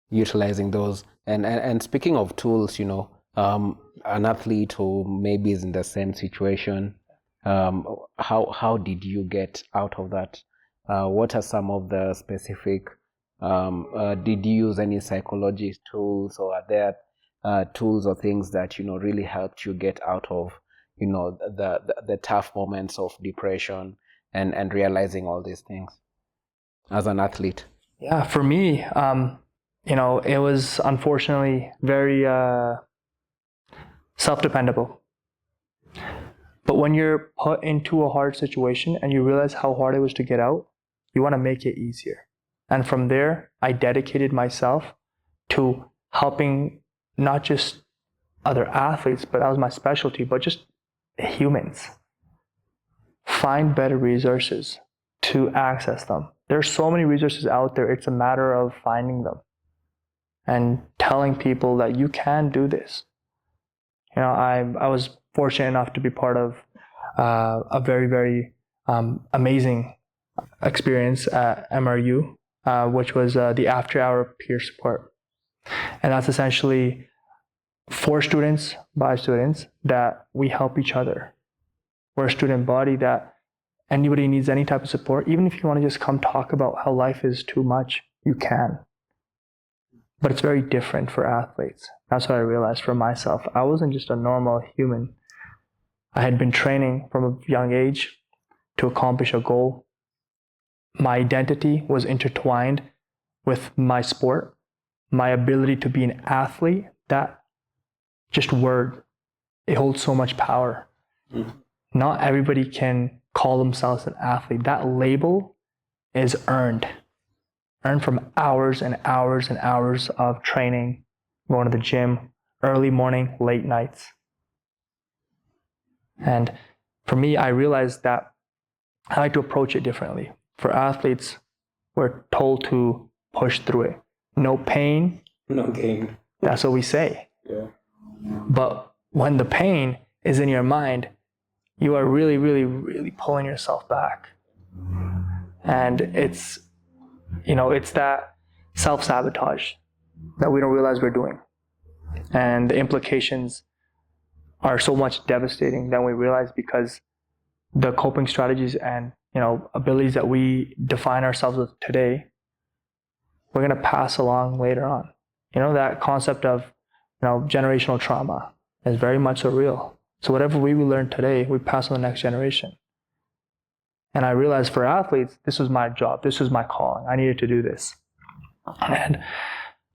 utilizing those. And speaking of tools, an athlete who maybe is in the same situation, how did you get out of that? What are some of the specific, did you use any psychology tools, or are there tools or things that, really helped you get out of, the tough moments of depression and realizing all these things as an athlete? Yeah, for me, it was unfortunately very self-dependable. But when you're put into a hard situation and you realize how hard it was to get out, you want to make it easier. And from there, I dedicated myself to helping not just other athletes, but that was my specialty, but just humans find better resources to access them. There's so many resources out there. It's a matter of finding them and telling people that you can do this. I was fortunate enough to be part of a very, very amazing experience at MRU, which was the after-hour peer support. And that's essentially for students, by students, that we help each other. We're a student body that anybody needs any type of support, even if you want to just come talk about how life is too much, you can. But it's very different for athletes. That's what I realized for myself. I wasn't just a normal human. I had been training from a young age to accomplish a goal. My identity was intertwined with my sport, my ability to be an athlete. That just word, it holds so much power. Not everybody can call themselves an athlete. That label is earned from hours and hours and hours of training, going to the gym, early morning, late nights. And for me, I realized that I like to approach it differently. For athletes, we're told to push through it. No pain, no gain. That's what we say. Yeah. But when the pain is in your mind, you are really, really, really pulling yourself back. And it's that self-sabotage that we don't realize we're doing. And the implications are so much devastating than we realize, because the coping strategies and abilities that we define ourselves with today, we're going to pass along later on. That concept of generational trauma is very much so real. So whatever we learn today, we pass on the next generation. And I realized for athletes, this was my job. This was my calling. I needed to do this. And